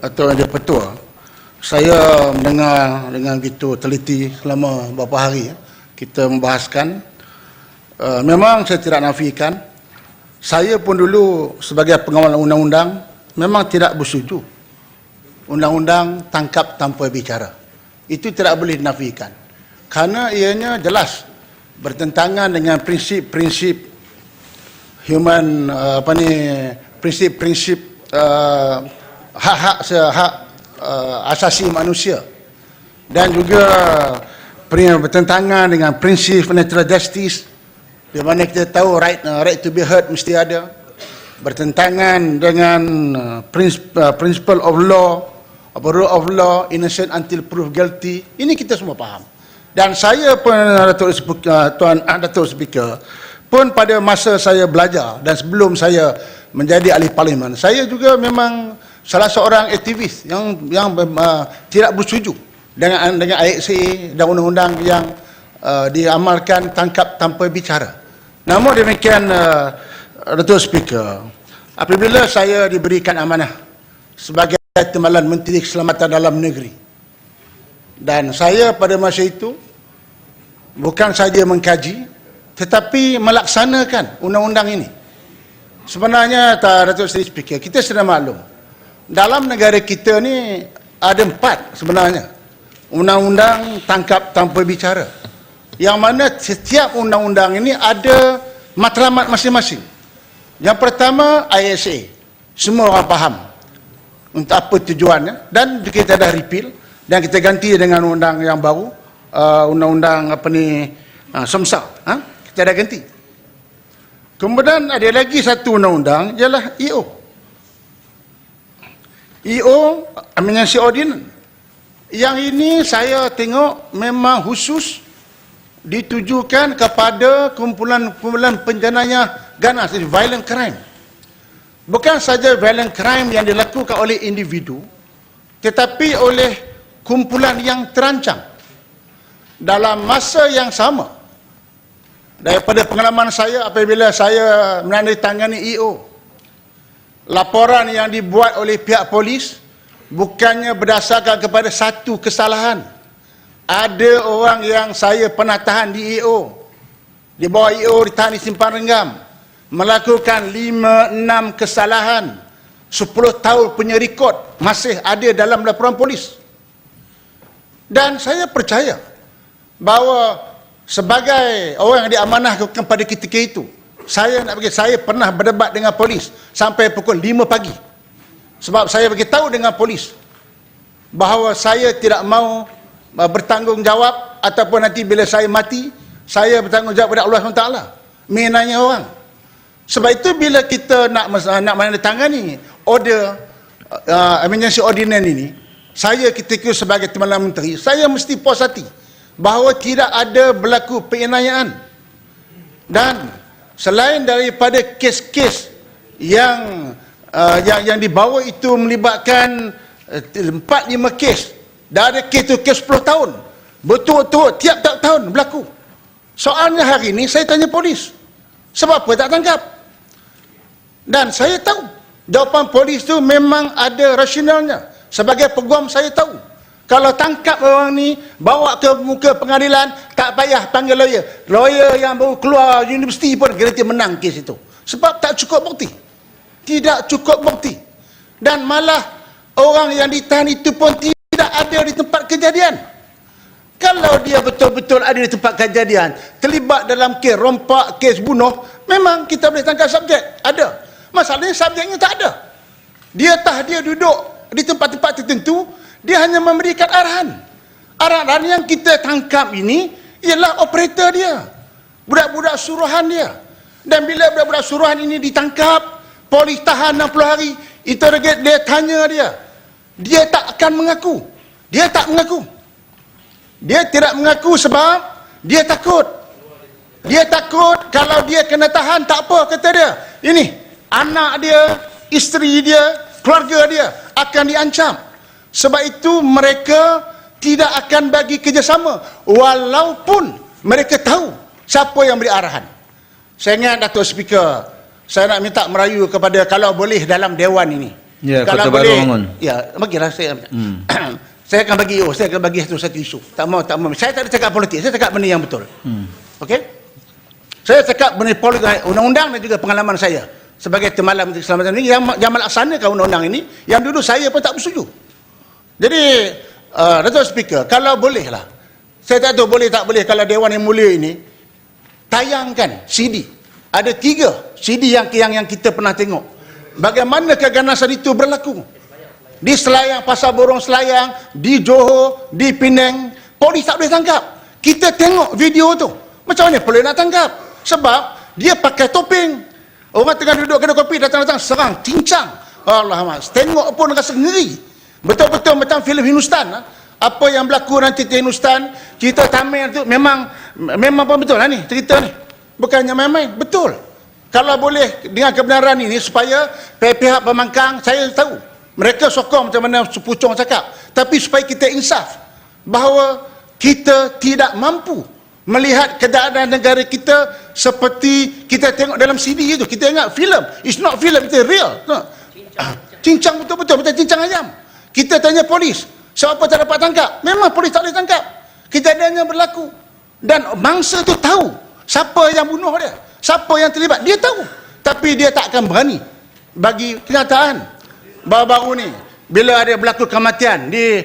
atau Yang Di-Pertua, saya mendengar dengan begitu teliti selama beberapa hari kita membahaskan. Memang saya tidak nafikan, saya pun dulu sebagai pengawal undang-undang memang tidak bersetuju undang-undang tangkap tanpa bicara. Itu tidak boleh dinafikan, kerana ianya jelas bertentangan dengan prinsip-prinsip human prinsip-prinsip hak asasi manusia, dan juga bertentangan dengan prinsip natural justice, di mana kita tahu right to be heard mesti ada, bertentangan dengan principle of law, rule of law, innocent until proved guilty. Ini kita semua faham. Dan saya pun, Datuk Speaker, pun pada masa saya belajar dan sebelum saya menjadi ahli parlimen, saya juga memang salah seorang aktivis yang tidak bersetuju dengan AXA dan undang-undang yang diamalkan tangkap tanpa bicara. Namun demikian, Datuk Speaker, apabila saya diberikan amanah sebagai Timbalan Menteri Keselamatan Dalam Negeri, dan saya pada masa itu bukan saja mengkaji tetapi melaksanakan undang-undang ini. Sebenarnya, Datuk Seri Speaker, kita sudah maklum dalam negara kita ni ada 4 sebenarnya undang-undang tangkap tanpa bicara, yang mana setiap undang-undang ini ada matlamat masing-masing. Yang pertama, ISA, semua orang faham untuk apa tujuannya, dan kita dah repeal dan kita ganti dengan undang yang baru, undang-undang SAMSA, kita dah ganti. Kemudian ada lagi satu undang-undang, ialah EO, Emergency Ordinance. Yang ini saya tengok memang khusus ditujukan kepada kumpulan penjenayah ganas, violent crime. Bukan saja violent crime yang dilakukan oleh individu, tetapi oleh kumpulan yang terancam. Dalam masa yang sama, daripada pengalaman saya apabila saya menandatangani EO, laporan yang dibuat oleh pihak polis bukannya berdasarkan kepada satu kesalahan. Ada orang yang saya pernah tahan di EO, di bawah EO ditahan di simpan renggam, melakukan 5-6 kesalahan, 10 tahun punya rekod masih ada dalam laporan polis. Dan saya percaya bahawa sebagai orang yang diamanahkan pada ketika itu, saya pernah berdebat dengan polis sampai pukul 5 pagi. Sebab saya beritahu dengan polis bahawa saya tidak mau bertanggungjawab, ataupun nanti bila saya mati, saya bertanggungjawab kepada Allah SWT mengenai orang. Sebab itu bila kita nak menandatangani order emergency ordinance ini, saya ketika sebagai Timbalan Menteri, saya mesti puas hati bahawa tidak ada berlaku penganiayaan. Dan selain daripada kes-kes yang dibawa itu melibatkan 4-5 kes, dah ada kes tu kes 10 tahun, betul-betul tiap tahun berlaku. Soalnya hari ini saya tanya polis, sebab apa tak tangkap? Dan saya tahu jawapan polis tu memang ada rasionalnya. Sebagai peguam saya tahu, kalau tangkap orang ni, bawa ke muka pengadilan, tak payah panggil lawyer. Lawyer yang baru keluar universiti pun garanti menang kes itu. Sebab tak cukup bukti. Tidak cukup bukti. Dan malah orang yang ditahan itu pun tidak ada di tempat kejadian. Kalau dia betul-betul ada di tempat kejadian, terlibat dalam kes rompak, kes bunuh, memang kita boleh tangkap subjek. Ada. Masalahnya subjeknya tak ada. Dia duduk di tempat-tempat tertentu, dia hanya memberikan arahan. Arahan yang kita tangkap ini ialah operator dia, budak-budak suruhan dia. Dan bila budak-budak suruhan ini ditangkap, polis tahan 60 hari, interrogate dia, tanya dia tak akan mengaku. Dia tak mengaku. Dia tidak mengaku sebab dia takut. Dia takut kalau dia kena tahan, tak apa, kata dia. Ini anak dia, isteri dia, keluarga dia akan diancam. Sebab itu mereka tidak akan bagi kerjasama walaupun mereka tahu siapa yang beri arahan. Saya ingat, Datuk Speaker, saya nak minta merayu kepada, kalau boleh dalam dewan ini, Ya, kalau Kota Baru boleh, bangun. ya, bagilah saya. Saya akan bagi satu isu. Tak mau. Saya tak ada cakap politik, saya cakap benda yang betul. Okey? Saya cakap benda politik, undang-undang dan juga pengalaman saya sebagai Temalam Menteri Keselamatan ini yang melaksanakan undang-undang ini, yang dulu saya pun tak bersetuju. Jadi, Datuk Speaker, kalau boleh lah, saya tak tahu boleh tak boleh kalau Dewan Yang Mulia ini tayangkan CD. Ada 3 CD yang kita pernah tengok. Bagaimana keganasan itu berlaku. Di Selayang, Pasar Borong Selayang, di Johor, di Penang, polis tak boleh tangkap. Kita tengok video tu. Macam mana boleh nak tangkap? Sebab dia pakai topeng. Orang tengah duduk kedai kopi, datang-datang serang, cincang. Alamak, tengok pun rasa ngeri. Betul-betul macam filem Hindustan. Apa yang berlaku nanti di Hindustan, cerita Tamil tu memang pun betul lah ni, cerita ni. Bukannya main-main, betul. Kalau boleh dengan kebenaran ini supaya pihak pemangkang, saya tahu mereka sokong macam mana Puchong cakap, tapi supaya kita insaf bahawa kita tidak mampu melihat keadaan negara kita seperti kita tengok dalam CD itu. Kita ingat filem, it's not film, it's real. Cincang betul-betul macam cincang ayam. Kita tanya polis, siapa tak dapat tangkap? Memang polis tak boleh tangkap. Kejadiannya berlaku dan mangsa tu tahu siapa yang bunuh dia, siapa yang terlibat, dia tahu, tapi dia tak akan berani bagi kenyataan. Baru-baru ni bila ada berlaku kematian di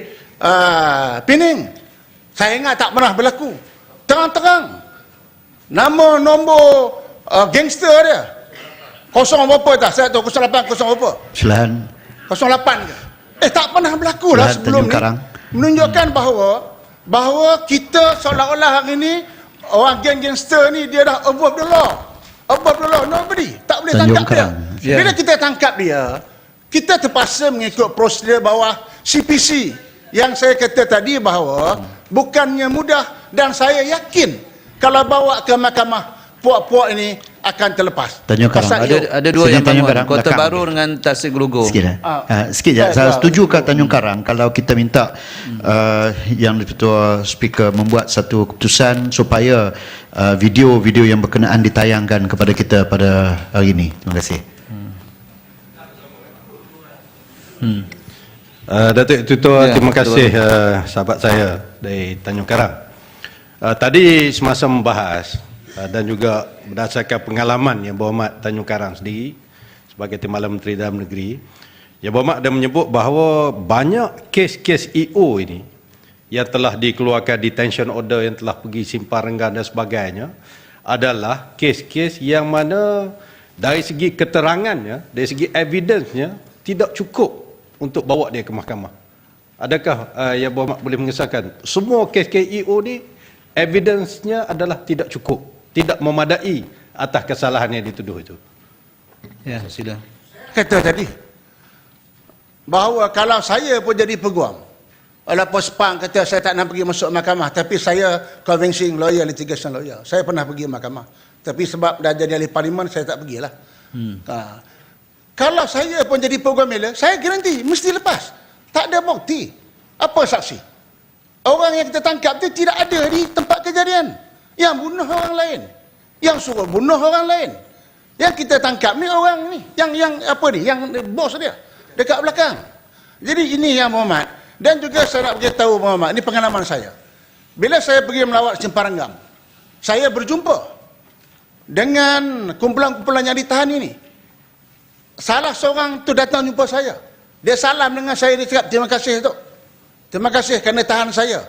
Pening, saya ingat tak pernah berlaku, terang-terang nombor gangster dia 0 berapa tak, saya tahu 08 0 berapa, Silahan 08 ke, tak pernah berlaku lah sebelum ni. Menunjukkan bahawa kita seolah-olah hari ni orang gangster ni dia dah above the law, nobody tak boleh tangkap dia. Bila kita tangkap dia, kita terpaksa mengikut prosedur bawah CPC yang saya kata tadi bahawa bukannya mudah, dan saya yakin kalau bawa ke mahkamah puak-puak ini akan terlepas. Tanjung Karang. Ada dua yang bangun, Kota Baru dengan Tasik Gelugur. Sikit je. Saya setuju kat Tanjung Karang kalau kita minta Yang Ketua Speaker membuat satu keputusan supaya video-video yang berkenaan ditayangkan kepada kita pada hari ini. Terima kasih. Datuk Tutua, terima kasih sahabat saya dari Tanjung Karang. Tadi semasa membahas dan juga berdasarkan pengalaman Yang Berhormat Tanjung Karang sendiri sebagai Timbalan Menteri Dalam Negeri, Yang Berhormat ada menyebut bahawa banyak kes-kes EO ini yang telah dikeluarkan detention order, yang telah pergi simpan renggan dan sebagainya, adalah kes-kes yang mana dari segi keterangannya, dari segi evidence-nya tidak cukup untuk bawa dia ke mahkamah. Adakah Yang Berhormat boleh mengesahkan semua kes-kes EO ni evidence-nya adalah tidak cukup, tidak memadai atas kesalahan yang dituduh itu? Ya, sila. Kata tadi bahawa kalau saya pun jadi peguam, walaupun Sepang kata saya tak nak pergi masuk mahkamah, tapi saya convincing lawyer, litigation lawyer, saya pernah pergi mahkamah, tapi sebab dah jadi ahli parlimen saya tak pergilah. Kalau saya pun jadi peguam mela, saya garanti mesti lepas. Tak ada bukti. Apa saksi? Orang yang kita tangkap tu tidak ada di tempat kejadian. Yang bunuh orang lain, yang suruh bunuh orang lain. Yang kita tangkap ni orang ni, yang apa ni, yang bos dia dekat belakang. Jadi ini Yang Berhormat, dan juga saya nak beritahu Berhormat, ini pengalaman saya. Bila saya pergi melawat Semparanggang, saya berjumpa dengan kumpulan-kumpulan yang ditahan ini. Salah seorang tu datang jumpa saya. Dia salam dengan saya, dia cakap, terima kasih tu. Terima kasih kerana tahan saya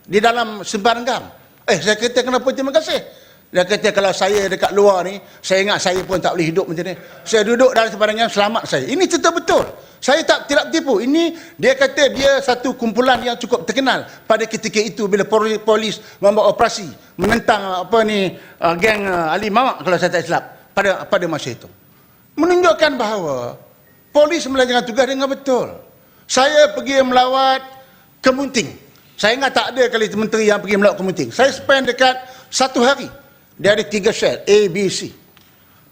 di dalam Semparanggang. Saya kata, kenapa terima kasih? Dia kata, kalau saya dekat luar ni, saya ingat saya pun tak boleh hidup macam ni. Saya duduk dalam Semparanggang, selamat saya. Ini cerita betul. Saya tidak tipu. Ini dia kata dia satu kumpulan yang cukup terkenal pada ketika itu bila polis membuat operasi menentang geng Ali Mawak, kalau saya tak silap, pada masa itu. Menunjukkan bahawa polis melaksanakan tugas dengan betul. Saya pergi melawat Kemunting. Saya ingat tak ada kali menteri yang pergi melawat Kemunting. Saya spend dekat 1 hari. Dia ada 3 sel, A, B, C.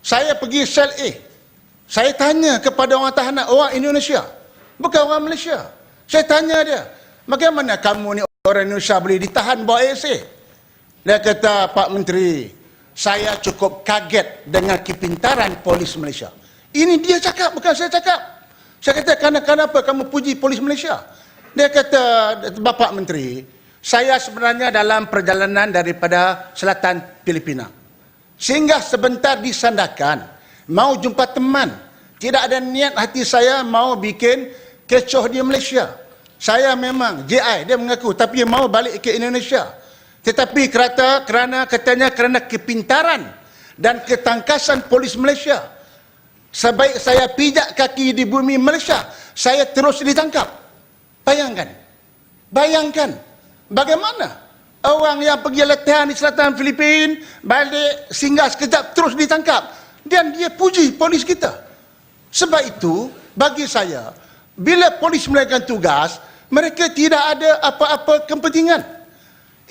Saya pergi sel A. Saya tanya kepada orang tahanan, orang Indonesia, bukan orang Malaysia. Saya tanya dia, bagaimana kamu ni orang Indonesia boleh ditahan bawah ASA? Dia kata, Pak Menteri, saya cukup kaget dengan kepintaran polis Malaysia. Ini dia cakap, bukan saya cakap. Saya kata, kenapa kamu puji polis Malaysia? Dia kata, Bapak Menteri, saya sebenarnya dalam perjalanan daripada selatan Filipina. Sehingga sebentar disandarkan, mau jumpa teman. Tidak ada niat hati saya mau bikin kecoh di Malaysia. Saya memang JI, dia mengaku, tapi mau balik ke Indonesia. Tetapi kerana kepintaran dan ketangkasan polis Malaysia, sebaik saya pijak kaki di bumi Malaysia, saya terus ditangkap. Bayangkan, bagaimana orang yang pergi latihan di selatan Filipina, balik, singgah sekejap, terus ditangkap. Dan dia puji polis kita. Sebab itu, bagi saya, bila polis melakukan tugas, mereka tidak ada apa-apa kepentingan.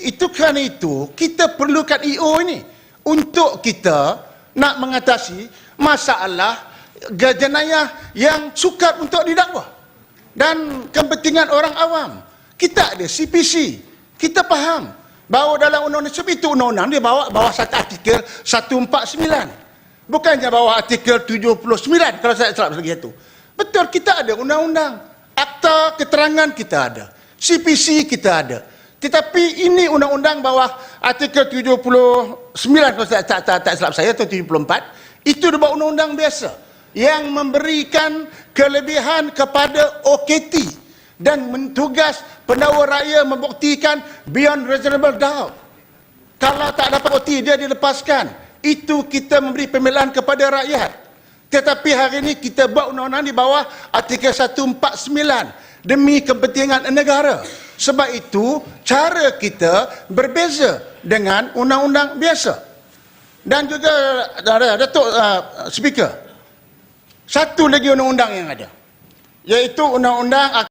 Itu kerana itu, kita perlukan EO ini untuk kita nak mengatasi masalah jenayah yang sukar untuk didakwa dan kepentingan orang awam. Kita ada CPC, kita faham bahawa dalam undang-undang sebab itu undang-undang dia bawa satu artikel 149, bukannya bawa artikel 79 kalau saya salah lagi itu. Betul, kita ada undang-undang, akta keterangan kita ada, CPC kita ada. Tetapi ini undang-undang bawah artikel 79 kalau tak silap saya, atau 74, itu adalah undang-undang biasa yang memberikan kelebihan kepada OKT dan mentugas pendakwa raya membuktikan beyond reasonable doubt. Kalau tak dapat bukti, dia dilepaskan. Itu kita memberi pembelaan kepada rakyat. Tetapi hari ini kita buat undang-undang di bawah artikel 149 demi kepentingan negara. Sebab itu, cara kita berbeza dengan undang-undang biasa. Dan juga, Datuk Speaker, satu lagi undang-undang yang ada, iaitu undang-undang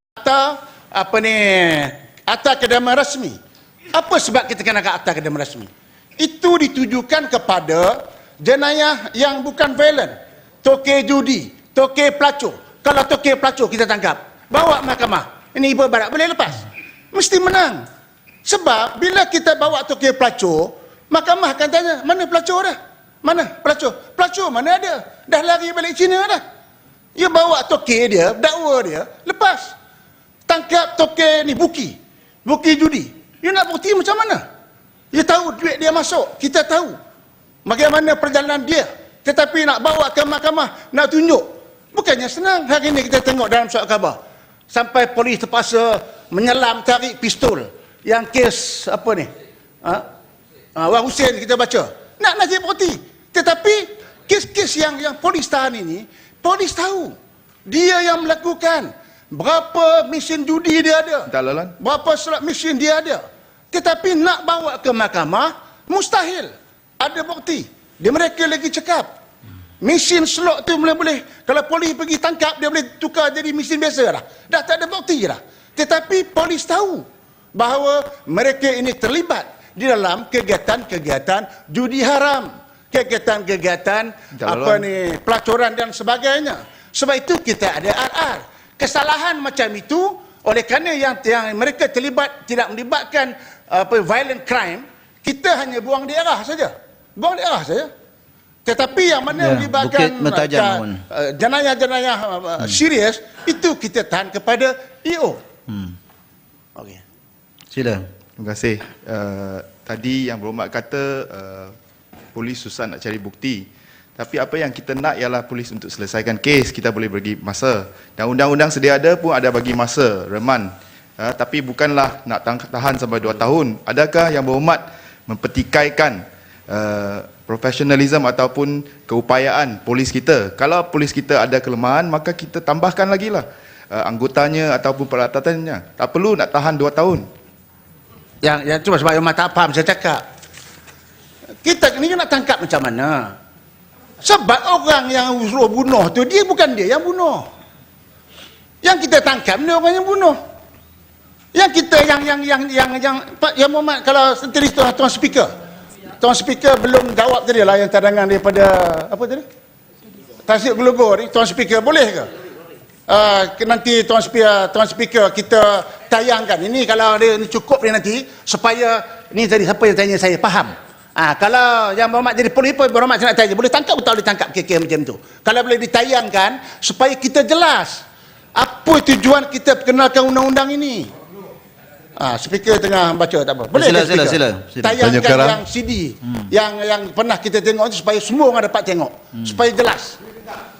Akta Kedaman Rasmi. Apa sebab kita kenakan Akta Kedaman Rasmi? Itu ditujukan kepada jenayah yang bukan violent. Tokey judi, tokey pelacur. Kalau tokey pelacur kita tangkap, bawa mahkamah. Ini ibu barat boleh lepas. Mesti menang. Sebab bila kita bawa tokey pelacur, mahkamah akan tanya, mana pelacur dah? Mana pelacur? Pelacur mana ada? Dah lari balik China dah. Dia bawa tokey dia, dakwa dia, lepas. Tangkap tokey ni, buki judi. Dia nak bukti macam mana? Dia tahu duit dia masuk, kita tahu bagaimana perjalanan dia. Tetapi nak bawa ke mahkamah, nak tunjuk, bukannya senang. Hari ini kita tengok dalam surat khabar, sampai polis terpaksa menyelam tarik pistol. Yang kes apa ni? Wang Hussein kita baca. Nak cari bukti. Tetapi kes-kes yang polis tahan ini, polis tahu dia yang melakukan. Berapa mesin judi dia ada, berapa slot mesin dia ada. Tetapi nak bawa ke mahkamah, mustahil. Ada bukti. Dia mereka lagi cakap, mesin slot tu boleh, kalau polis pergi tangkap, dia boleh tukar jadi mesin biasa dah. Dah tak ada bukti dah. Tetapi polis tahu bahawa mereka ini terlibat di dalam kegiatan-kegiatan judi haram, kegiatan-kegiatan pelacuran dan sebagainya. Sebab itu kita ada RR. Kesalahan macam itu, oleh kerana yang mereka terlibat tidak melibatkan violent crime, kita hanya buang di arah saja. Tetapi yang mana melibatkan jenayah-jenayah serius, itu kita tahan kepada EO. Okey. Sila. Terima kasih. Tadi yang berhormat kata polis susah nak cari bukti. Tapi apa yang kita nak ialah polis untuk selesaikan kes, kita boleh bagi masa. Dan undang-undang sedia ada pun ada bagi masa, reman. Tapi bukanlah nak tahan sampai 2 tahun. Adakah yang berhormat mempertikaikan profesionalism ataupun keupayaan polis kita? Kalau polis kita ada kelemahan, maka kita tambahkan lagi lah anggotanya ataupun peralatannya. Tak perlu nak tahan 2 tahun. Yang cuma sebab yang tak faham saya cakap. Kita ni nak tangkap macam mana? Sebab orang yang suruh bunuh tu, dia bukan dia yang bunuh. Yang kita tangkap ni orang yang bunuh. Yang kita yang Muhammad, kalau tadi Tuan Speaker belum jawab tadi lah yang cadangan daripada apa tadi? Tasik Gelugor ni, Tuan Speaker boleh ke? Nanti Tuan Speaker kita tayangkan. Ini kalau dia cukup dia nanti, supaya ni tadi siapa yang tanya saya faham. Kalau yang berhormat jadi polis, berhormat saya nak tanya, boleh tangkap atau boleh tangkap KK macam tu? Kalau boleh ditayangkan supaya kita jelas tujuan kita perkenalkan undang-undang ini. Speaker tengah baca tak apa. Boleh ke speaker? Sila. Tayangkan yang CD yang pernah kita tengok itu supaya semua orang dapat tengok. Supaya jelas.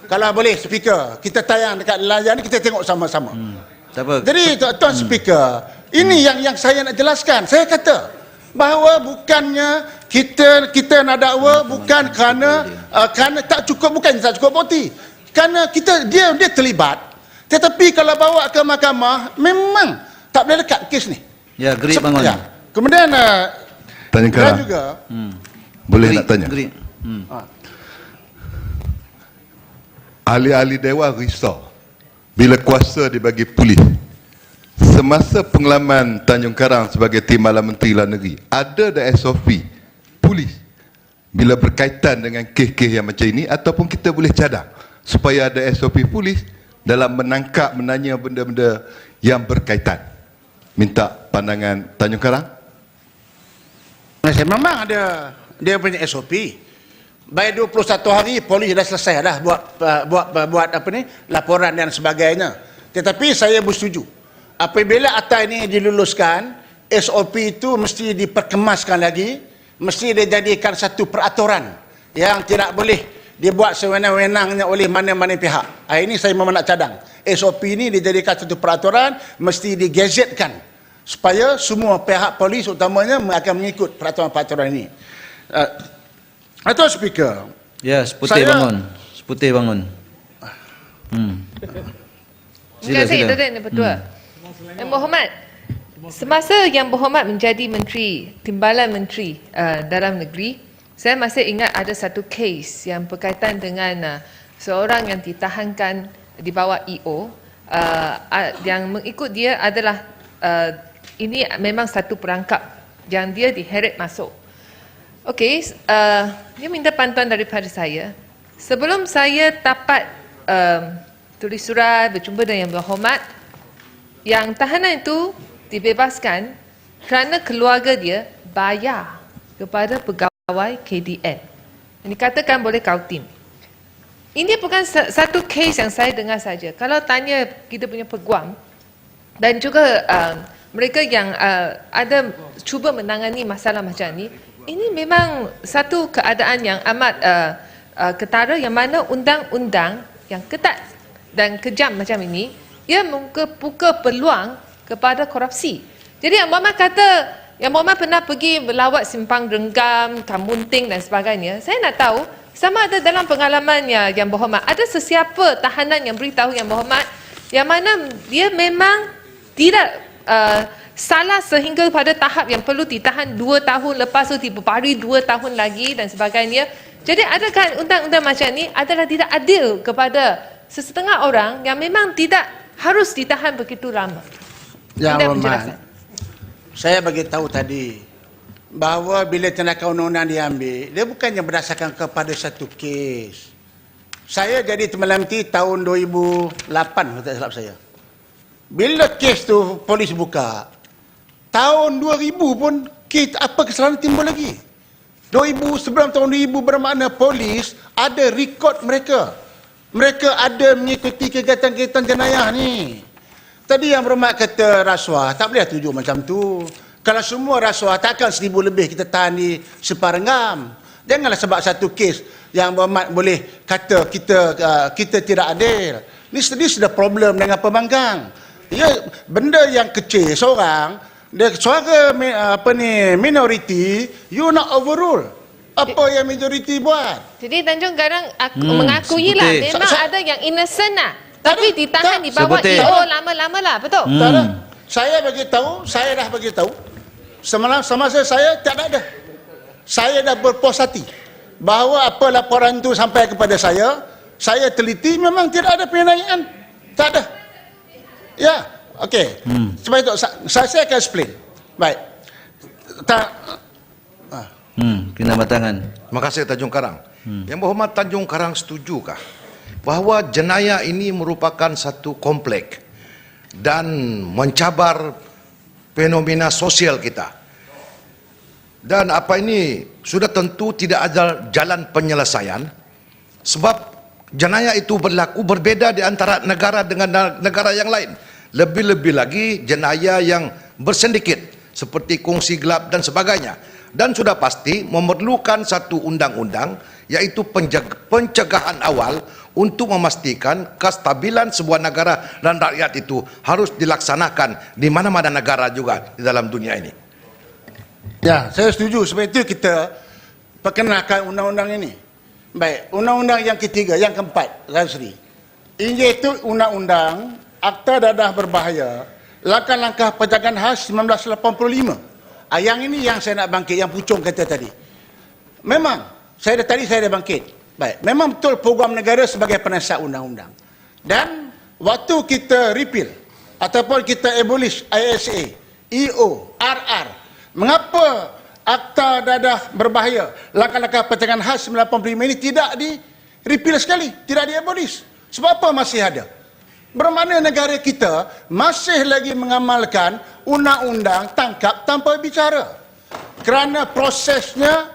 Kalau boleh speaker, kita tayang dekat layar ni, kita tengok sama-sama. Tak apa. Jadi tuan speaker, ini yang saya nak jelaskan. Saya kata bahawa bukannya kita nak dakwa bukan kerana tak cukup bukti. Kerana dia terlibat. Tetapi kalau bawa ke mahkamah memang tak boleh dekat kes ni. Ya, Gerik bangun. Ya. Kemudian Tanya dan Karang, juga boleh nak tanya? Gerik. Ahli-ahli Dewan risau bila kuasa dibagi polis. Semasa pengalaman Tanjung Karang sebagai Timbalan Menteri Luar Negeri, ada SOP polis bila berkaitan dengan kes-kes yang macam ini, ataupun kita boleh cadang supaya ada SOP polis dalam menangkap, menanya benda-benda yang berkaitan. Minta pandangan Tanjung Karang. saya memang ada dia punya SOP. By 21 hari polis dah selesai dah buat apa ni, laporan dan sebagainya. Tetapi saya bersetuju. Apabila akta ini diluluskan, SOP itu mesti diperkemaskan lagi, mesti dijadikan satu peraturan yang tidak boleh dibuat sewenang-wenangnya oleh mana-mana pihak. Ini saya memang nak cadang. SOP ini dijadikan satu peraturan, mesti digazetkan supaya semua pihak polis utamanya akan mengikut peraturan-peraturan ini. Atau speaker. Ya, Seputih bangun. Seputih bangun. Terima kasih, Datuk Yang Bertua. Yang Berhormat, semasa Yang Berhormat menjadi Menteri, Timbalan Menteri Dalam Negeri, saya masih ingat ada satu kes yang berkaitan dengan seorang yang ditahankan di bawah EO. Yang mengikut dia adalah ini memang satu perangkap yang dia diheret masuk. Okey, dia minta bantuan daripada saya. Sebelum saya dapat tulis surat berjumpa dengan Yang Berhormat, yang tahanan itu dibebaskan kerana keluarga dia bayar kepada pegawai KDN. Yang dikatakan boleh kautim. Ini bukan satu kes yang saya dengar saja. Kalau tanya kita punya peguam dan juga mereka yang ada cuba menangani masalah macam ini memang satu keadaan yang amat ketara, yang mana undang-undang yang ketat dan kejam macam ini, ia membuka peluang kepada korupsi. Jadi Yang Berhormat kata, Yang Berhormat pernah pergi melawat Simpang Renggam, Kamunting dan sebagainya. Saya nak tahu, sama ada dalam pengalamannya Yang Berhormat, ada sesiapa tahanan yang beritahu Yang Berhormat yang mana dia memang tidak salah sehingga pada tahap yang perlu ditahan 2 tahun, lepas tu diberi 2 tahun lagi dan sebagainya. Jadi adakah undang-undang macam ni adalah tidak adil kepada sesetengah orang yang memang tidak harus ditahan begitu lama? Yang Berhormat, saya bagi tahu tadi bahawa bila tindakan undang-undang diambil, dia bukannya berdasarkan kepada satu kes. Saya jadi Timbalan Menteri tahun 2008, kalau tak silap saya. Bila kes tu polis buka, tahun 2000 pun apa kesalahan timbul lagi. 2000 sebelum tahun 2000 bermakna polis ada rekod mereka. Mereka ada mengikuti kegiatan-kegiatan jenayah ni. Tadi Yang Berhormat kata rasuah, tak boleh tuju macam tu. Kalau semua rasuah, takkan 1000 lebih kita tahan di Separenggam. Janganlah sebab satu kes Yang Berhormat boleh kata kita tidak adil. Ni sudah problem dengan pembangkang. Ya, benda yang kecil seorang, dia suara minoriti, you nak overrule apa yang majoriti buat. Jadi Tanjung Karang mengakui lah memang ada yang innocent lah, tapi ditahan di bawah EO lama-lama lah, betul? Tak ada. Saya dah bagi tahu. Semasa saya tak ada. Saya dah berpuas hati bahawa apa laporan itu sampai kepada saya teliti, memang tidak ada penganiayaan. Tak ada. Ya, okey. Sebab itu saya akan explain. Baik. Kena batangan. Terima kasih Tanjung Karang. Yang Berhormat Tanjung Karang setujukah bahawa jenayah ini merupakan satu kompleks dan mencabar fenomena sosial kita? Dan apa ini sudah tentu tidak ada jalan penyelesaian, sebab jenayah itu berlaku berbeza di antara negara dengan negara yang lain. Lebih-lebih lagi jenayah yang bersendikit seperti kongsi gelap dan sebagainya. Dan sudah pasti memerlukan satu undang-undang, yaitu pencegahan awal untuk memastikan kestabilan sebuah negara dan rakyat itu harus dilaksanakan di mana-mana negara juga di dalam dunia ini. Ya, saya setuju. Sebab itu kita perkenalkan undang-undang ini. Baik, undang-undang yang ketiga, yang keempat, Razri. Ini itu undang-undang Akta Dadah Berbahaya, langkah-langkah penjagaan khas 1985. Yang ini yang saya nak bangkit, yang Pucung kata tadi. Memang, saya dah bangkit. Baik, memang betul program negara sebagai penasihat undang-undang. Dan waktu kita repeal ataupun kita abolish ISA, EO, RR, mengapa Akta Dadah Berbahaya, langkah-langkah pencegahan khas 1985 ini tidak di-repeal sekali, tidak di-abolish? Sebab apa masih ada? Bermakna negara kita masih lagi mengamalkan undang-undang tangkap tanpa bicara. Kerana prosesnya,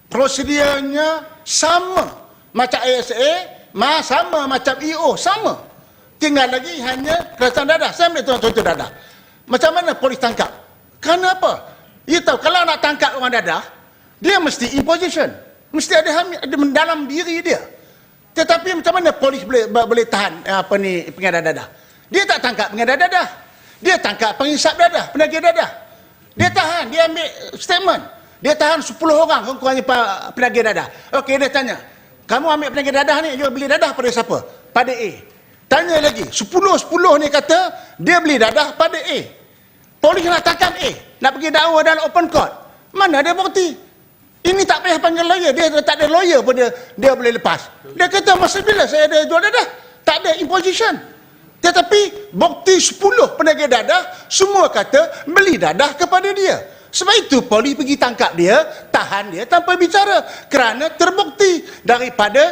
prosedurnya sama macam ISA, sama macam EO, sama. Tinggal lagi hanya kerajaan dadah. Saya ambil contoh dadah. Macam mana polis tangkap? Kenapa? You tahu, kalau nak tangkap orang dadah, dia mesti imposition. Mesti ada dalam diri dia. Tetapi macam mana polis boleh tahan pengedar dadah? Dia tak tangkap pengedar dadah. Dia tangkap pengisap dadah, penagih dadah. Dia tahan, dia ambil statement. Dia tahan 10 orang kurangnya penagih dadah. Okey, dia tanya, kamu ambil penagih dadah ni, you beli dadah pada siapa? Pada A. Tanya lagi, 10 ni kata dia beli dadah pada A. Polis nak tangkap A, nak pergi dakwa dalam open court. Mana ada bukti? Ini tak payah panggil lawyer, dia tak ada lawyer pun dia boleh lepas. Dia kata, masa bila saya ada jual dadah? Tak ada imposition. Tetapi bukti 10 penagih dadah semua kata beli dadah kepada dia. Sebab itu polis pergi tangkap dia, tahan dia tanpa bicara, kerana terbukti daripada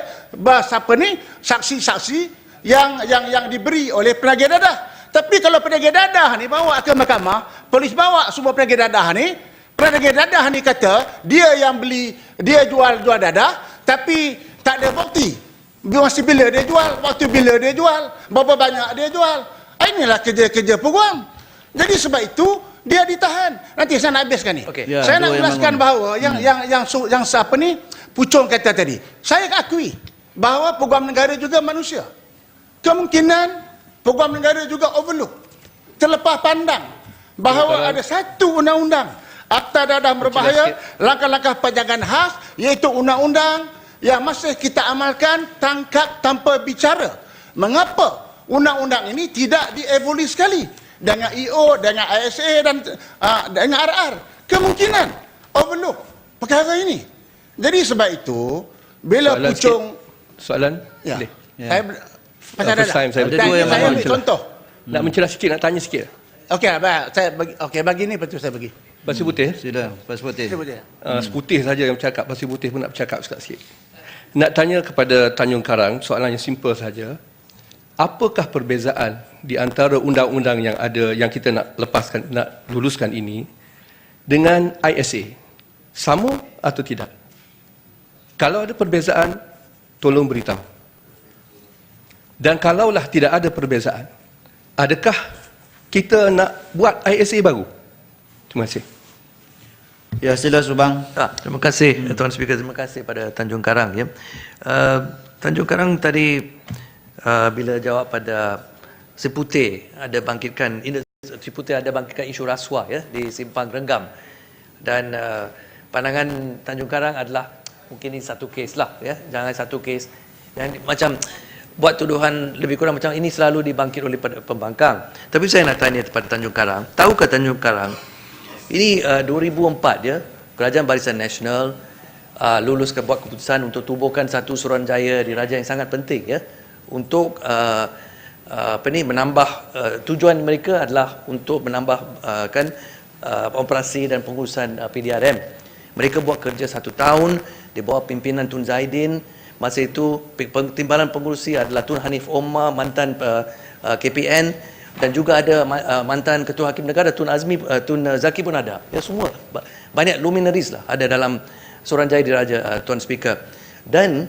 saksi-saksi yang diberi oleh penagih dadah. Tapi kalau penagih dadah ni bawa ke mahkamah, polis bawa semua penagih dadah ni, penagih dadah ni kata dia yang beli, dia jual dadah, tapi tak ada bukti. Masa bila dia jual, waktu bila dia jual, berapa banyak dia jual. Inilah kerja-kerja peguam. Jadi sebab itu dia ditahan. Nanti saya nak habiskan ni. Okay. Ya, saya nak jelaskan bahawa yang siapa ni Pucung kata tadi. Saya akui bahawa peguam negara juga manusia. Kemungkinan peguam negara juga overlook, terlepas pandang bahawa ada satu undang-undang Akta Dadah Berbahaya, langkah-langkah penjagaan khas, iaitu undang-undang yang masih kita amalkan tangkap tanpa bicara. Mengapa undang-undang ini tidak di-abolish sekali dengan EO, dengan ISA dan dengan RR? Kemungkinan overlook perkara ini. Jadi sebab itu bila soalan Pucung soalan ya, boleh. saya pasal First time saya dan yang saya mana ambil contoh. Nak mencelah sikit, nak tanya sikit. Okey, saya bagi ni betul saya bagi. Pasir putih. Sila, Pasir Putih. Seputih saja yang bercakap, pasir putih pun nak bercakap sikit. Nak tanya kepada Tanjung Karang, soalan yang simple saja. Apakah perbezaan di antara undang-undang yang ada, yang kita nak lepaskan, nak luluskan ini dengan ISA? Sama atau tidak? Kalau ada perbezaan, tolong beritahu. Dan kalaulah tidak ada perbezaan, adakah kita nak buat ISA baru? Terima kasih. Ya, sila Subang. Terima kasih Tuan Speaker, terima kasih pada Tanjung Karang ya. Tanjung Karang tadi bila jawab pada Seputih ada bangkitkan Seputih ada bangkitkan isu rasuah ya di Simpang Renggam. Dan pandangan Tanjung Karang adalah mungkin ini satu kes lah ya, jangan satu kes yang macam buat tuduhan lebih kurang macam ini selalu dibangkit oleh pembangkang. Tapi saya nak tanya kepada Tanjung Karang, tahukah Tanjung Karang ini 2004 ya, Kerajaan Barisan Nasional luluskan buat keputusan untuk tubuhkan satu Suruhanjaya Diraja yang sangat penting ya, untuk menambah tujuan mereka adalah untuk menambahkan operasi dan pengurusan PDRM. Mereka buat kerja 1 tahun di bawah pimpinan Tun Zaidin. Masa itu timbalan pengurusi adalah Tun Hanif Omar, mantan KPN, dan juga ada mantan Ketua Hakim Negara Tun Zaki pun ada. Ya, semua banyak luminaries lah ada dalam Suruhanjaya Diraja Tuan Speaker. Dan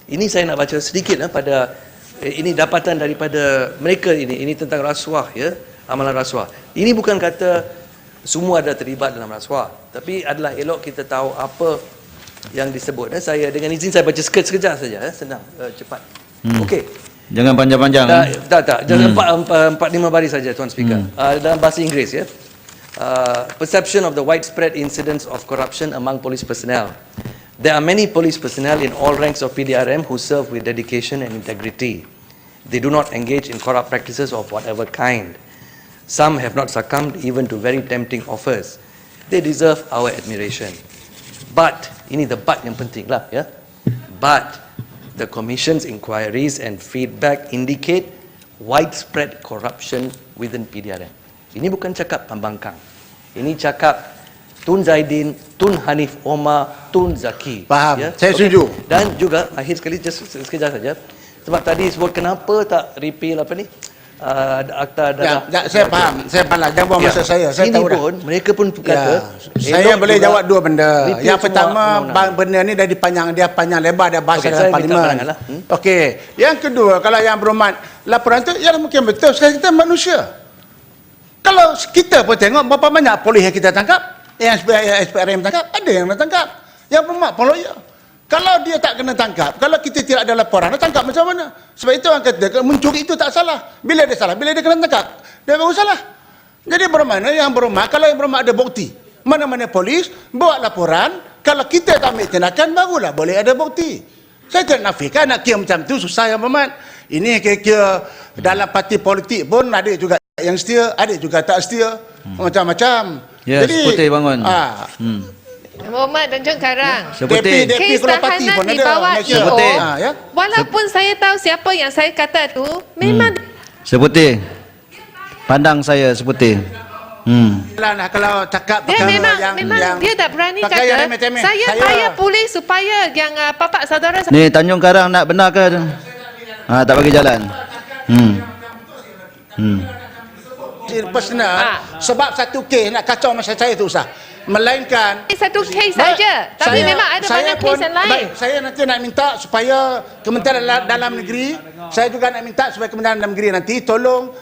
Ini saya nak baca sedikit pada ini dapatan daripada mereka ini tentang rasuah ya, amalan rasuah. Ini bukan kata semua ada terlibat dalam rasuah, tapi adalah elok kita tahu apa yang disebut. Saya dengan izin saya baca sekejap saja, senang, cepat. Okey. Jangan panjang-panjang. Tak. Jangan 4-5 baris saja, Tuan Speaker. Dalam bahasa Inggeris ya. Perception of the widespread incidents of corruption among police personnel. There are many police personnel in all ranks of PDRM who serve with dedication and integrity. They do not engage in corrupt practices of whatever kind. Some have not succumbed even to very tempting offers. They deserve our admiration. But, ini the but yang penting lah ya. But, the Commission's inquiries and feedback indicate widespread corruption within PDRM. Ini bukan cakap pembangkang. Ini cakap Tun Zaidin, Tun Hanif Omar, Tun Zaki. Faham, saya setuju. Dan juga, akhir sekali, just sekejap saja. Sebab tadi sebut kenapa tak repeal apa ni? Akta darah. Saya faham lah. Jangan buang masa saya tahu dah. Pun, mereka pun kata, saya boleh jawab dua benda. Yang pertama, undang-undang. benda ni dia panjang lebar, dia bahas dalam parlimen. Okey. Yang kedua, kalau yang berhormat, laporan tu, ya mungkin betul. Sekarang kita manusia. Kalau kita pun tengok berapa banyak polis yang kita tangkap, yang SPRM tangkap, ada yang nak tangkap. Yang berhormat pun lawyer. Kalau dia tak kena tangkap, kalau kita tidak ada laporan, dia tangkap macam mana? Sebab itu orang kata, mencuri itu tak salah. Bila dia salah? Bila dia kena tangkap, dia baru salah. Jadi bermakna yang berhormat, kalau yang berhormat ada bukti, mana-mana polis, buat laporan, kalau kita tak ambil tindakan, barulah boleh ada bukti. Saya tidak nafikan, nak kira macam tu, susah yang berhormat. Ini kira-kira dalam parti politik pun ada juga yang setia, ada juga tak setia, macam-macam. Ya, seputih bangun. Muhammad Tanjung Karang. Seputih. DP Kes Keluar Parti tahanan pun di ada. bawah Malaysia. EO, Ya. walaupun saya tahu siapa yang saya kata tu, memang Seputih. Pandang saya seputih. Kalau cakap dia memang dia tak berani pakai yang kata remeh-temeh. saya payah polis supaya yang bapak saudara saya. Ni Tanjung Karang nak benar ke? Tak bagi jalan. Personal, sebab satu kes nak kacau masa saya tu usah. Melainkan satu kes saja, tapi memang ada banyak kes yang lain. Baik, saya nanti nak minta supaya Kementerian Dalam Negeri, saya juga nak minta supaya Kementerian Dalam Negeri nanti tolong,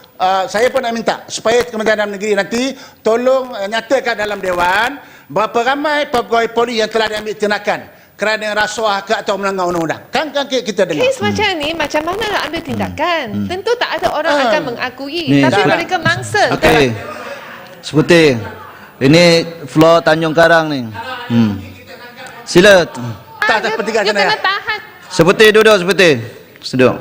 saya pun nak minta supaya Kementerian Dalam Negeri nanti tolong nyatakan dalam Dewan berapa ramai pegawai polis yang telah diambil tindakan kerana rasuah ke atau melanggar undang-undang. Kan kita dengar. Kes macam ni, macam mana nak ambil tindakan? Tentu tak ada orang akan mengakui, Ni, tapi dah. mereka mangsa. Okey. Seputih. Ini floor Tanjung Karang ni. Sila. Tak pentingkan Dia sana. kena tahan. Seputih duduk seputih. Duduk.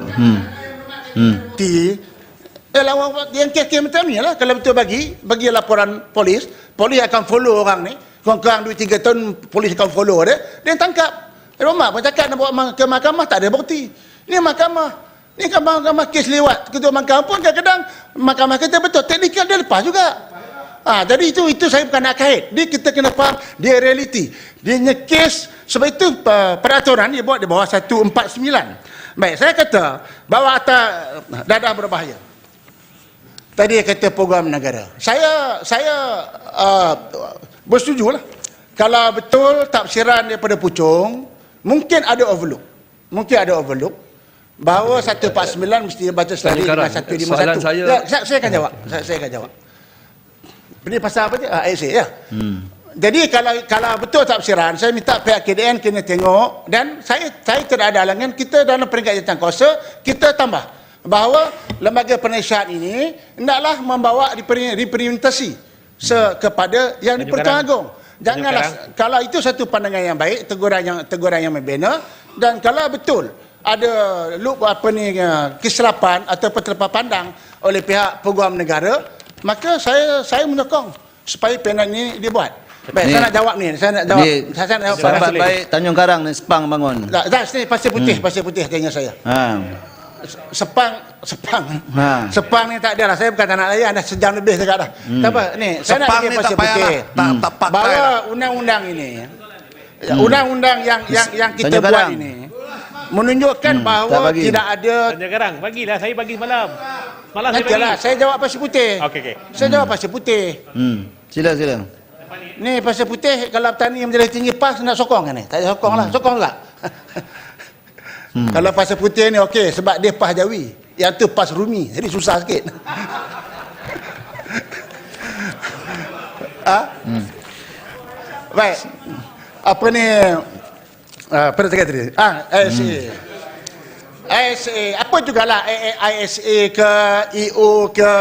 Yang kes-kes macam ni lah. Kalau betul bagi laporan polis akan follow orang ni. Kurang-kurang 2-3 tahun polis akan follow dia tangkap. Rumah pun cakap nak bawa ke mahkamah, tak ada bukti. Ini mahkamah. Ini kan mahkamah kes lewat. Ketua mahkamah pun kadang-kadang mahkamah kata betul. Teknikal dia lepas juga. Jadi itu saya bukan nak kait. Kita kena faham dia realiti. Dia kes sebab itu peraturan dia buat di bawah 149. Baik, saya kata bahawa atas dadah berbahaya. Tadi dia kata program negara. Saya bersetujulah. Kalau betul tafsiran daripada Puchong, mungkin ada overlook. Bahawa 149 mesti baca sekali dengan 151. Soalan saya, saya akan jawab. Saya akan jawab. Ini pasal apa dia? ASA ya. Jadi kalau betul tafsiran, saya minta pihak KDN kena tengok dan saya tidak ada halangan kita dalam peringkat jawatankuasa kita tambah bahawa lembaga penasihat ini hendaklah membawa representasi kepada yang di-Pertuan Agong. Janganlah kalau itu satu pandangan yang baik, teguran yang membina dan kalau betul ada kesilapan atau terlepas pandang oleh pihak peguam negara, maka saya menyokong supaya panel ini dibuat. Baik, saya nak jawab ni. Saya nak jawab. Sahabat baik Tanjung Karang ni Sepang bangun. Dah sini pasir putih tanya saya. Sepang ni tak ada lah. Saya bukan tak nak layan dah sejam lebih dekat dah. Tak apa ni, saya nak Sepang pergi ni pasir tak payah putih. tak pakai Bahawa lah. undang-undang ini undang-undang yang kita Tanjung buat Karang. ini menunjukkan bahawa tak bagi. tidak ada. Tanjung Karang, bagilah saya bagi semalam. Malam saya Nantilah bagi. saya jawab pasir putih. Okey. Saya jawab pasir putih. Sila. Ni pasir putih kalau petani yang menjadi tinggi PAS nak sokong kan ni? Tak ada sokong lah. Sokong tak? Kalau pasal putih ni okey sebab dia pas Jawi. Yang tu pas Rumi. Jadi susah sikit. Baik. Apa ni? Pada tadi. ISA. ISA. Apa jugalah ISA ke, EO ke,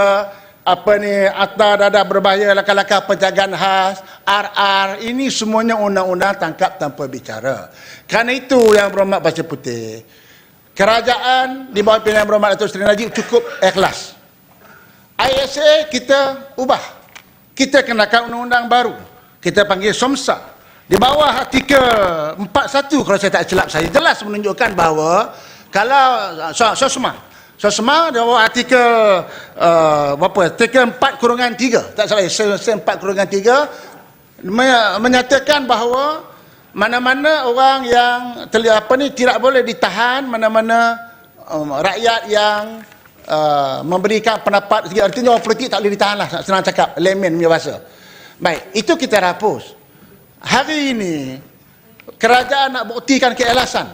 apa ni, Akta Dadah Berbahaya, Langkah-langkah Penjagaan Khas, RR, ini semuanya undang-undang tangkap tanpa bicara. Kerana itu yang berhormat Pasir Putih, kerajaan di bawah pimpinan berhormat Datuk Seri Najib cukup ikhlas. ISA kita ubah. Kita kenakan undang-undang baru. Kita panggil SOMSA. Di bawah artikel 41 kalau saya tak silap saya jelas menunjukkan bahawa kalau SOSMA di bawah artikel artikel 4/3 tak salah 4/3 menyatakan bahawa mana-mana orang yang tidak boleh ditahan, mana-mana rakyat yang memberikan pendapat, artinya orang politik tak boleh ditahan lah, senang cakap, layman punya bahasa. Baik, itu kita hapus. Hari ini kerajaan nak buktikan keikhlasan.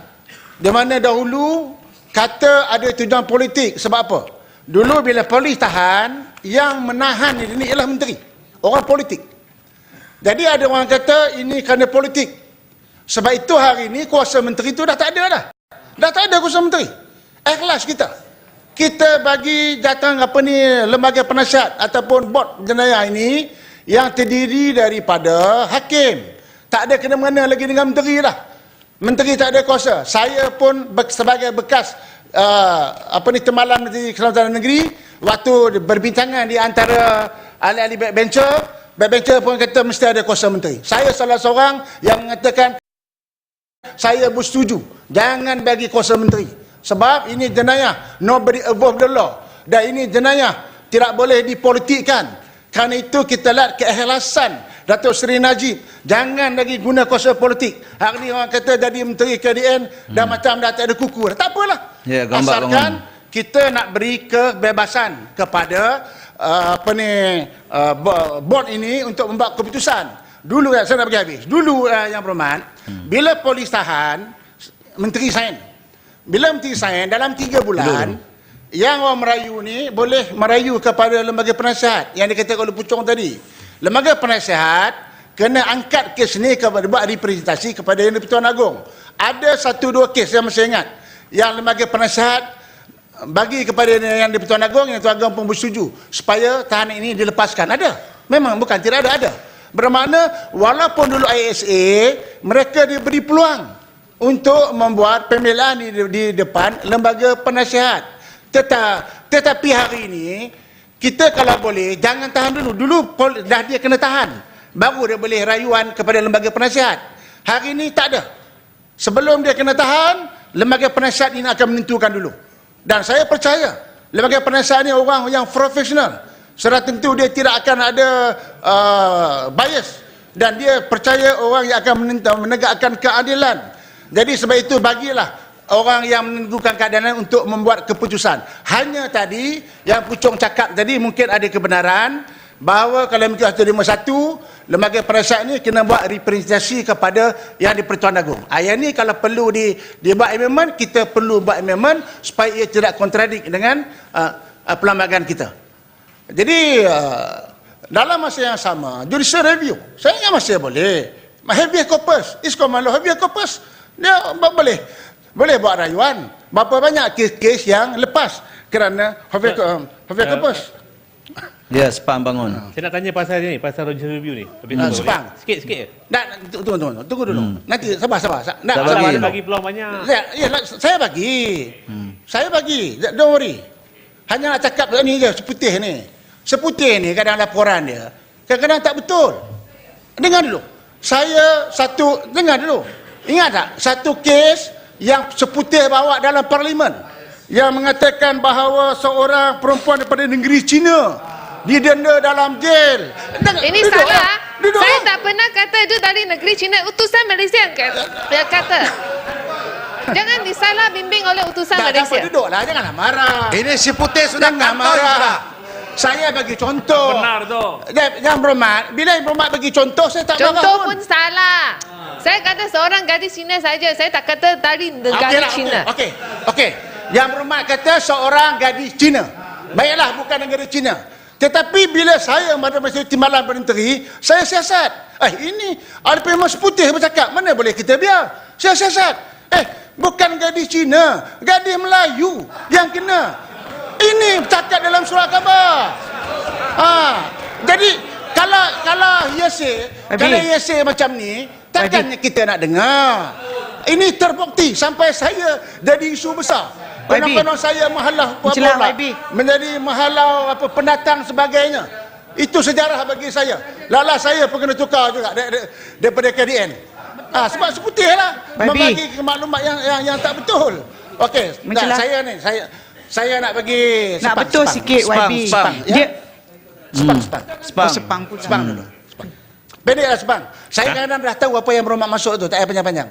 Di mana dahulu kata ada tujuan politik. Sebab apa? Dulu bila polis tahan, yang menahan ini ialah menteri, orang politik. Jadi ada orang kata ini kerana politik. Sebab itu hari ini kuasa menteri itu dah tak ada dah. Dah tak ada kuasa menteri. Ikhlas kita. Kita bagi datang lembaga penasihat ataupun bot jenayah ini yang terdiri daripada hakim. Tak ada kena-mengena lagi dengan menteri dah. Menteri tak ada kuasa. Saya pun sebagai bekas Timbalan Menteri Keselamatan Negeri, waktu berbincangan di antara ahli-ahli backbencher pun kata mesti ada kuasa menteri. Saya salah seorang yang mengatakan saya bersetuju jangan bagi kuasa menteri. Sebab ini jenayah, nobody above the law. Dan ini jenayah tidak boleh dipolitikkan. Kerana itu kita lihat keikhlasan Datuk Seri Najib, jangan lagi guna kuasa politik. Hari ni orang kata jadi menteri KDN dah macam dah tak ada kuku. Tak apalah. Ya, asalkan kita nak beri kebebasan kepada board ini untuk membuat keputusan. Dulu saya nak bagi habis. Dulu yang berhormat, bila polis tahan, menteri sign. Bila menteri sign dalam 3 bulan, yang orang merayu ni boleh merayu kepada lembaga penasihat yang dikatakan oleh Pucong tadi. Lembaga penasihat kena angkat kes ni kepada buat representasi kepada Yang di-Pertuan Agong. Ada 1-2 kes yang masih ingat yang lembaga penasihat bagi kepada Yang di-Pertuan Agong, Yang di-Pertuan Agong pun bersetuju supaya tahanan ini dilepaskan. Ada. Memang bukan tidak ada. Bermakna walaupun dulu ISA mereka diberi peluang untuk membuat pembelaan di depan lembaga penasihat. Tetapi hari ini kita kalau boleh jangan tahan dulu. Dulu dah dia kena tahan, baru dia boleh rayuan kepada lembaga penasihat. Hari ini tak ada. Sebelum dia kena tahan, lembaga penasihat ini akan menentukan dulu. Dan saya percaya lembaga penasihat ini orang yang profesional. Secara tentu dia tidak akan ada bias. Dan dia percaya orang yang akan menegakkan keadilan. Jadi sebab itu bagilah orang yang menentukan keadaan untuk membuat keputusan. Hanya tadi yang Pucong cakap tadi mungkin ada kebenaran bahawa kalau MK 151 lembaga penasihat ni kena buat representasi kepada Yang di-Pertuan Agong. Yang ni kalau perlu dibuat amendment, kita perlu buat amendment supaya ia tidak kontradik dengan perlembagaan kita. Jadi dalam masa yang sama, judicial review saya ingat masih boleh. Habeas corpus, is common law, habeas corpus dia boleh buat rayuan. Berapa banyak kes-kes yang lepas kerana habeas corpus. Ya, Sepang bangun. Saya nak tanya pasal ni, pasal judicial review ni. Sepang. Sikit je. Tunggu dulu. Nanti sabar. Bagi peluang banyak. Saya bagi. Saya bagi. Don't worry. Hanya nak cakap ni je, seputih ni. Seputih ni kadang laporan dia kadang-kadang tak betul. Dengar dulu. Dengar dulu. Ingat tak? Satu kes yang seputih bawa dalam parlimen yang mengatakan bahawa seorang perempuan daripada negeri China didenda dalam jail. Ini salah. Saya tak pernah kata itu dari negeri China. Utusan Malaysia yang kata. Jangan disalah bimbing oleh utusan Malaysia. Duduklah, janganlah marah. Ini si putih sudah marah. Saya bagi contoh. Benar tu. Yang berhormat, bila yang berhormat bagi contoh, saya tak marah. Contoh pun salah. Saya kata seorang gadis Cina saja. Saya tak kata tadi negara Cina. Okey. Yang berhormat kata seorang gadis Cina. Baiklah, bukan negara Cina. Tetapi bila saya pada masa Timbalan Perdana Menteri, saya siasat. Ini Alif Mas Putih bercakap, mana boleh kita biar? Saya siasat. Bukan gadis Cina, gadis Melayu yang kena. Ini cakap dalam surat khabar. Jadi kalau hearsay macam ni, takkannya kita nak dengar. Ini terbukti sampai saya jadi isu besar. Konon-konon saya menghalau menjadi menghalau pendatang sebagainya. Itu sejarah bagi saya. Lala saya pun kena tukar juga daripada KDN. Sebab seputih lah membagi maklumat yang tak betul. Okey, saya nak bagi nak betul sikit YB. Sepang dulu. Pendeklah sepang. Saya kadang-kadang dah tahu apa yang berhormat masuk tu, tak payah panjang-panjang.